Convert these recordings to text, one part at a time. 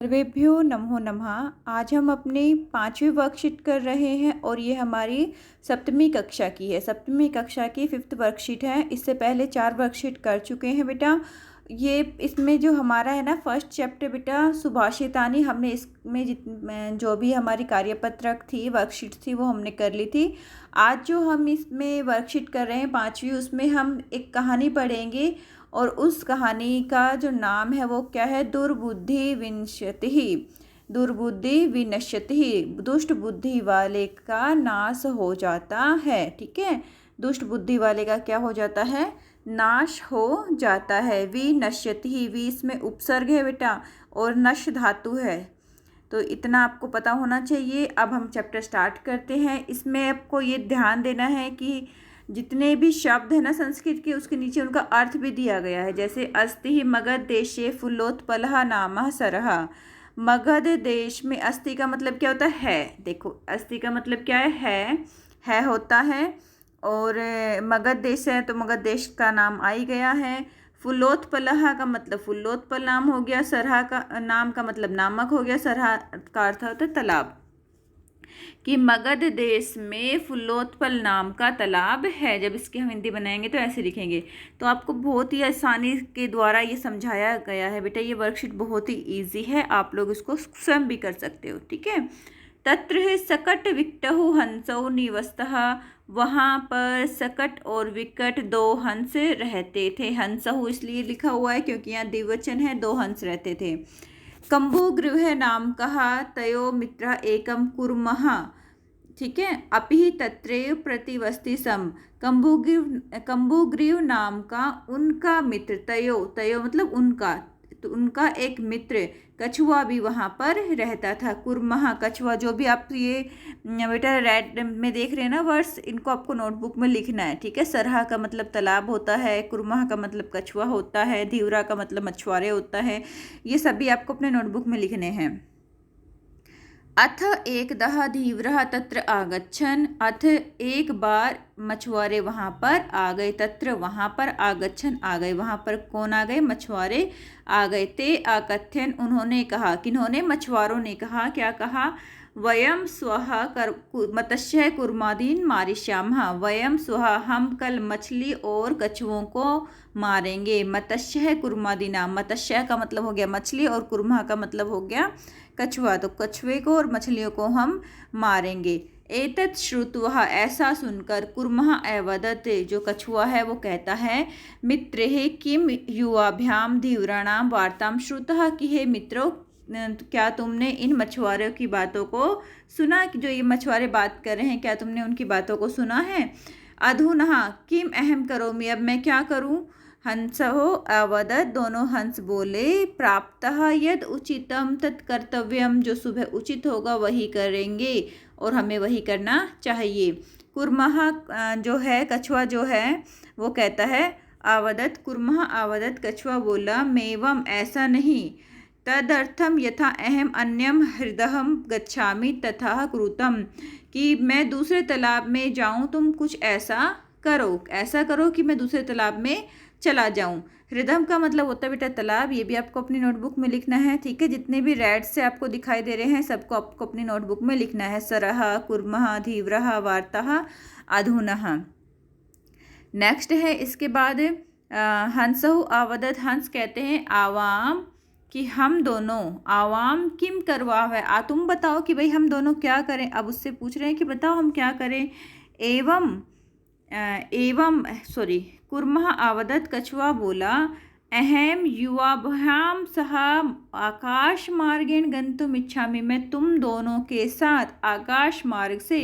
सर्वेभ्यो नमो नमः। आज हम अपनी 5वीं वर्कशीट कर रहे हैं और ये हमारी सप्तमी कक्षा की है। सप्तमी कक्षा की 5th वर्कशीट है। इससे पहले 4 वर्कशीट कर चुके हैं बेटा। ये इसमें जो हमारा है ना फर्स्ट चैप्टर बेटा सुभाषितानी, हमने इसमें जो भी हमारी कार्यपत्रक थी वर्कशीट थी वो हमने कर ली थी। आज जो हम इसमें वर्कशीट कर रहे हैं 5वीं, उसमें हम एक कहानी पढ़ेंगे और उस कहानी का जो नाम है वो क्या है, दुर्बुद्धि विनश्यति। दुर्बुद्धि विनश्यति, दुष्ट बुद्धि वाले का नाश हो जाता है। ठीक है, दुष्ट बुद्धि वाले का क्या हो जाता है, नाश हो जाता है। विनश्यति, वी इसमें उपसर्ग है बेटा और नश धातु है, तो इतना आपको पता होना चाहिए। अब हम चैप्टर स्टार्ट करते हैं। इसमें आपको ये ध्यान देना है कि जितने भी शब्द है ना संस्कृत के, उसके नीचे उनका अर्थ भी दिया गया है। जैसे अस्ति मगध देशे फुल्लोत्पलः नामः सरः। मगध देश में अस्थि का मतलब क्या होता है, देखो अस्थि का मतलब क्या है होता है। और मगध देश है तो मगध देश का नाम आ ही गया है। फुल्लोत्पलः का मतलब फुल्लोत्पल नाम हो गया। सरहा का नाम का मतलब नामक हो गया। सरहा का अर्थ होता है तालाब, कि मगध देश में फुल्लोत्पल नाम का तालाब है। जब इसकी हम हिंदी बनाएंगे तो ऐसे लिखेंगे, तो आपको बहुत ही आसानी के द्वारा ये समझाया गया है बेटा। ये वर्कशीट बहुत ही इजी है, आप लोग इसको स्वयं भी कर सकते हो। ठीक है, तत्र है सकट विकटहु हंसौ निवस्तः। वहाँ पर सकट और विकट 2 हंस रहते थे। हंसहु इसलिए लिखा हुआ है क्योंकि यहाँ द्विवचन है, 2 हंस रहते थे। कम्बुगृह नाम कहा तयो मित्र एकम कुर्मः। ठीक है, अपि तत्रैव प्रतिवस्ति सम। कम्बुग्रीव नाम का उनका मित्र, तयो मतलब उनका, तो उनका एक मित्र कछुआ भी वहाँ पर रहता था। कुर्मः कछुआ, जो भी आप ये बेटा रेड में देख रहे हैं ना वर्ड्स, इनको आपको नोटबुक में लिखना है। ठीक है, सरहा का मतलब तालाब होता है, कुर्मः का मतलब कछुआ होता है, धीवरा का मतलब मछुआरे होता है। ये सभी आपको अपने नोटबुक में लिखने हैं। अथ एकदः धीवरः तत्र आगच्छन्। अथ एक बार मछुआरे वहाँ पर आ गए। तत्र वहाँ पर आगच्छन् आ गए। वहाँ पर कौन आ गए, मछुआरे आ गए। ते आकथ्यन उन्होंने कहा, किन्होंने, मछुआरों ने कहा, क्या कहा, वयम स्वः मत्स्य कुर्मादीन मारिष्यामः। वयम स्वः हम कल मछली और कछुओं को मारेंगे। मत्स्य कुर्मादीना, मत्स्य का मतलब हो गया मछली और कुर्मा का मतलब हो गया कछुआ, तो कछुए को और मछलियों को हम मारेंगे। एतत् श्रुत्वा, ऐसा सुनकर, कुर्मः अवदत्, जो कछुआ है वो कहता है, मित्रे किम युवाभ्याम धीवराणाम वार्ताम श्रुतः, कि हे मित्रों क्या तुमने इन मछुआरों की बातों को सुना, कि जो ये मछुआरे बात कर रहे हैं क्या तुमने उनकी बातों को सुना है। अधुना किम अहम करोमि, अब मैं क्या करूं। हंसहो अवदत्, दोनों हंस बोले, प्राप्तः यद उचितम तत्कर्तव्यम, जो सुबह उचित होगा वही करेंगे और हमें वही करना चाहिए। कुर्मः जो है कछुआ जो है वो कहता है, अवदत् कुर्मः अवदत्, कछुआ बोला, मेवम ऐसा नहीं, तदर्थम यथा अहम अन्यम हृदयम गच्छामि तथा कृतम, कि मैं दूसरे तालाब में जाऊं, तुम कुछ ऐसा करो कि मैं दूसरे तालाब में चला जाऊं। हृदय का मतलब होता है बेटा तालाब, ये भी आपको अपनी नोटबुक में लिखना है। ठीक है, जितने भी रेड से आपको दिखाई दे रहे हैं सबको आपको अपनी नोटबुक में लिखना है। सरः, कुर्मः, धीवरः, वार्ताः, अधुनः। नेक्स्ट है इसके बाद हंसहु अवदत्, हंस कहते हैं आवाम, कि हम दोनों, आवाम किम करवा है, तुम बताओ कि भाई हम दोनों क्या करें। अब उससे पूछ रहे हैं कि बताओ हम क्या करें। कुर्मः अवदत्, कछुआ बोला, अहम युवाभ्याम सह आकाश मार्गेण गंतुम इच्छामि, मैं तुम दोनों के साथ आकाश मार्ग से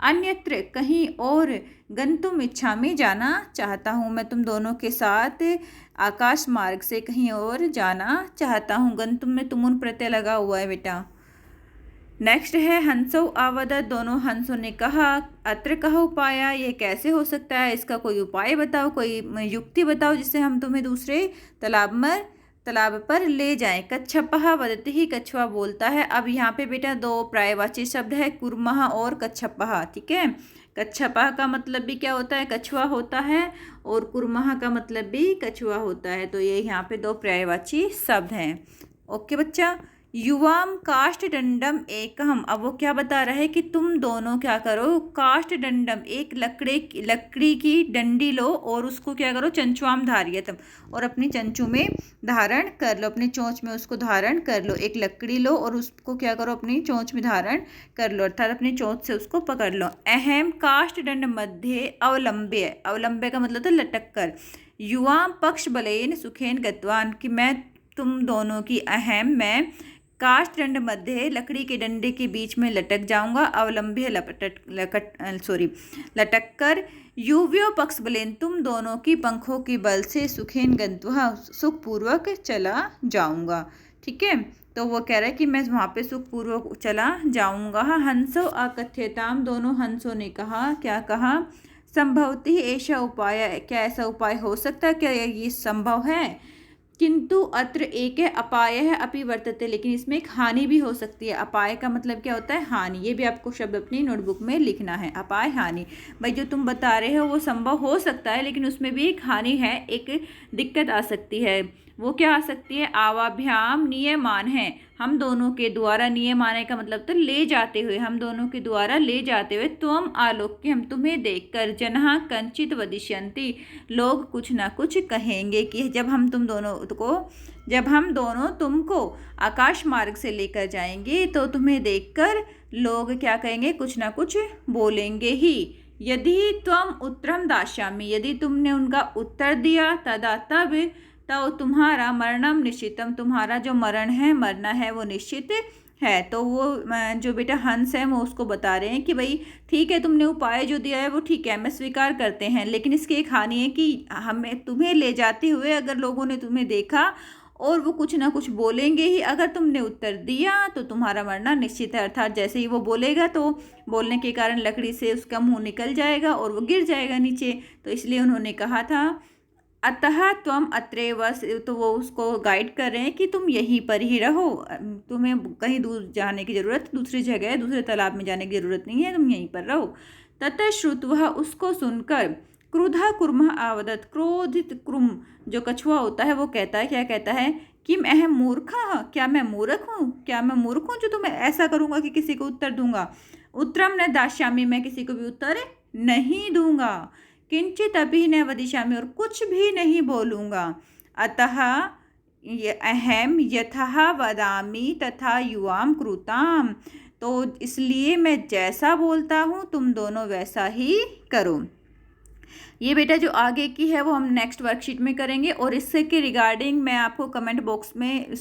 अन्यत्र कहीं और गंतुम इच्छामि जाना चाहता हूँ। मैं तुम दोनों के साथ आकाश मार्ग से कहीं और जाना चाहता हूँ। गंतुम में तुमुन प्रत्यय लगा हुआ है बेटा। नेक्स्ट है हंसौ अवदत्, दोनों हंसों ने कहा, अत्र कह उपाय, ये कैसे हो सकता है, इसका कोई उपाय बताओ, कोई युक्ति बताओ जिससे हम तुम्हें दूसरे तालाब पर ले जाएं। कच्छपः वदति, कछुआ बोलता है। अब यहाँ पे बेटा 2 पर्यायवाची शब्द है, कुर्मः और कच्छपः। ठीक है, कच्छपः का मतलब भी क्या होता है, कछुआ होता है, और कुर्मः का मतलब भी कछुआ होता है। तो ये यहाँ पे 2 पर्यायवाची शब्द हैं। ओके बच्चा, युवाम काष्ठदंडम एकम। अब वो क्या बता रहा है कि तुम दोनों क्या करो, काष्ठदंडम एक लकड़ी की डंडी लो और उसको क्या करो, चंचुआम धारियतम, और अपनी चंचू में धारण कर लो, अपनी चोंच में उसको धारण कर लो। एक लकड़ी लो और उसको क्या करो, अपनी चोंच में धारण कर लो, अर्थात अपनी चोंच से उसको पकड़ लो। अहम काष्ठदंड मध्य अवलंब्य, अवलंब्य का मतलब था लटक कर। युवा पक्ष बलेन सुखेन गतवान, कि मैं तुम दोनों की मैं काष्ठदंड मध्य लकड़ी के डंडे के बीच में लटक जाऊंगा, अवलंब्य लटक कर। युव्यो पक्ष बलेन, तुम दोनों की पंखों के बल से सुखेन गंत्वा, सुखपूर्वक चला जाऊंगा। ठीक है, तो वो कह रहा है कि मैं वहाँ पे सुखपूर्वक चला जाऊंगा। हंसो अकथ्यताम, दोनों हंसों ने कहा, क्या कहा, संभवती ऐसा उपाय, क्या ऐसा उपाय हो सकता है, क्या ये संभव है। किंतु अत्र एक अपाय है अपि वर्तते, लेकिन इसमें एक हानि भी हो सकती है। अपाय का मतलब क्या होता है, हानि। ये भी आपको शब्द अपनी नोटबुक में लिखना है, अपाय हानि। भाई जो तुम बता रहे हो वो संभव हो सकता है, लेकिन उसमें भी एक हानि है, एक दिक्कत आ सकती है। वो क्या आ सकती है, आवाभ्याम नियमान है, हम दोनों के द्वारा, नियम आने का मतलब तो ले जाते हुए, हम दोनों के द्वारा ले जाते हुए, त्वम आलोक्य, हम तुम्हें देखकर, जनहा कंचित वदिष्यन्ति, लोग कुछ ना कुछ कहेंगे, कि जब हम दोनों तुमको आकाश मार्ग से लेकर जाएंगे तो तुम्हें देखकर लोग क्या कहेंगे, कुछ ना कुछ बोलेंगे ही। यदि त्वम उत्तरम दास्यामि, यदि तुमने उनका उत्तर दिया, तदा तब, तो तुम्हारा मरणम निश्चितम, तुम्हारा जो मरण है, मरना है, वो निश्चित है। तो वो जो बेटा हंस है वो उसको बता रहे हैं कि भाई ठीक है, तुमने उपाय जो दिया है वो ठीक है, मैं स्वीकार करते हैं, लेकिन इसकी एक हानि है कि हमें तुम्हें ले जाते हुए अगर लोगों ने तुम्हें देखा और वो कुछ ना कुछ बोलेंगे ही, अगर तुमने उत्तर दिया तो तुम्हारा मरना निश्चित है। अर्थात जैसे ही वो बोलेगा तो बोलने के कारण लकड़ी से उसका मुंह निकल जाएगा और वो गिर जाएगा नीचे। तो इसलिए उन्होंने कहा था अतः त्वम अत्रैव, तो वो उसको गाइड कर रहे हैं कि तुम यहीं पर ही रहो, तुम्हें कहीं दूर जाने की ज़रूरत, दूसरी जगह दूसरे तालाब में जाने की ज़रूरत नहीं है, तुम यहीं पर रहो। ततः श्रुत्वा, उसको सुनकर, क्रुधा कुर्म आवदत, क्रोधित कुर्म जो कछुआ होता है वो कहता है, क्या कहता है, कि मैं मूर्खा, क्या मैं मूर्ख हूँ, क्या मैं मूर्ख हूँ जो तुम्हें ऐसा करूँगा कि किसी को उत्तर दूंगा। उत्तरम न दास्यामि, मैं किसी को भी उत्तर नहीं दूंगा। किंचित अभी न वदिष्यामि, और कुछ भी नहीं बोलूँगा। अतः अहम यथा वदामि तथा युवाम कृताम, तो इसलिए मैं जैसा बोलता हूँ तुम दोनों वैसा ही करो। ये बेटा जो आगे की है वो हम नेक्स्ट वर्कशीट में करेंगे, और इससे के रिगार्डिंग मैं आपको कमेंट बॉक्स में,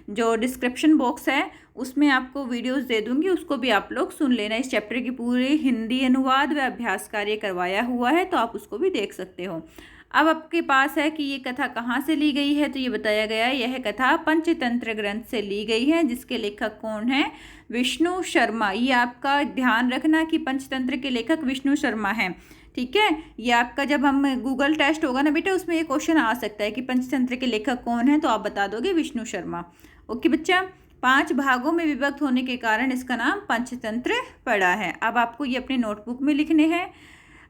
जो डिस्क्रिप्शन बॉक्स है उसमें आपको वीडियोस दे दूंगी, उसको भी आप लोग सुन लेना। इस चैप्टर की पूरे हिंदी अनुवाद व अभ्यास कार्य करवाया हुआ है, तो आप उसको भी देख सकते हो। अब आपके पास है कि ये कथा कहाँ से ली गई है, तो ये बताया गया है यह कथा पंचतंत्र ग्रंथ से ली गई है, जिसके लेखक कौन है, विष्णु शर्मा। ये आपका ध्यान रखना कि पंचतंत्र के लेखक विष्णु शर्मा हैं। ठीक है, ये आपका जब हम गूगल टेस्ट होगा ना बेटा, उसमें ये क्वेश्चन आ सकता है कि पंचतंत्र के लेखक कौन है, तो आप बता दोगे विष्णु शर्मा। ओके बच्चा, 5 भागों में विभक्त होने के कारण इसका नाम पंचतंत्र पड़ा है। अब आपको ये अपने नोटबुक में लिखने हैं।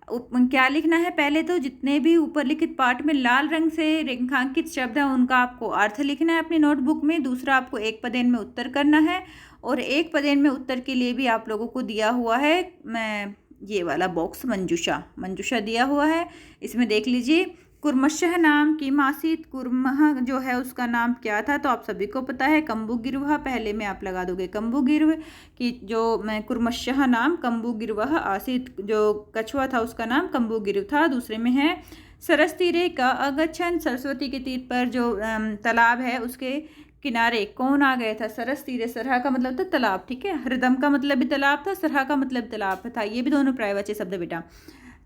क्या लिखना है, पहले तो जितने भी ऊपर लिखित पाठ में लाल रंग से रेखांकित शब्द हैं उनका आपको अर्थ लिखना है अपनी नोटबुक में। दूसरा, आपको एक पदेन में उत्तर करना है, और एक पदेन में उत्तर के लिए भी आप लोगों को दिया हुआ है ये वाला बॉक्स, मंजूषा दिया हुआ है। इसमें देख लीजिए, कुर्मशः नाम की मासित, कुर्मः जो है उसका नाम क्या था, तो आप सभी को पता है कम्बुगिर्वः, पहले में आप लगा दोगे कम्बुगिर्व की, जो कुर्मशः नाम कम्बुगिर्वः आसित, जो कछुआ था उसका नाम कम्बुगिर्व था। दूसरे में है सरस्तीरे का अगच्छन, सरस्वती के तीर पर जो तालाब है उसके किनारे कौन आ गया था, सरस तीरे, सरहा का मतलब था तालाब। ठीक है, हृदम का मतलब भी तालाब था, सरहा का मतलब तालाब था, ये भी दोनों पर्यायवाची शब्द बेटा।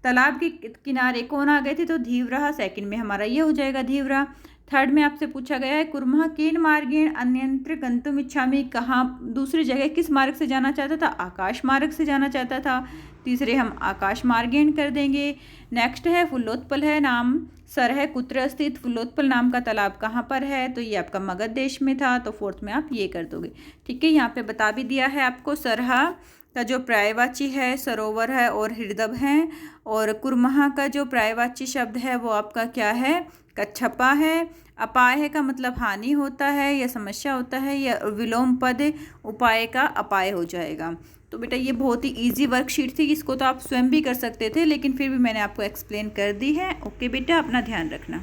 तालाब के किनारे कौन आ गए थे, तो धीव्रः, सेकंड में हमारा ये हो जाएगा धीव्रा। थर्ड में आपसे पूछा गया है कुर्मः केन मार्गेण अन्यत्र गंतुम इच्छामि, कहाँ दूसरी जगह किस मार्ग से जाना चाहता था, आकाश मार्ग से जाना चाहता था। तीसरे हम आकाश मार्गेण कर देंगे। नेक्स्ट है फुल्लोत्पल है नाम, सर है कुत्र स्थित, फुल्लोत्पल नाम का तालाब कहाँ पर है, तो ये आपका मगध देश में था, तो फोर्थ में आप ये कर दोगे। ठीक है, यहाँ पे बता भी दिया है आपको, सरहा का जो पर्यायवाची है सरोवर है और हृदय है, और कुर्मः का जो पर्यायवाची शब्द है वो आपका क्या है, कच्छपा है। अपाय का मतलब हानि होता है या समस्या होता है, या विलोम पद उपाय का अपाय हो जाएगा। तो बेटा ये बहुत ही इजी वर्कशीट थी, इसको तो आप स्वयं भी कर सकते थे, लेकिन फिर भी मैंने आपको एक्सप्लेन कर दी है। ओके बेटा, अपना ध्यान रखना।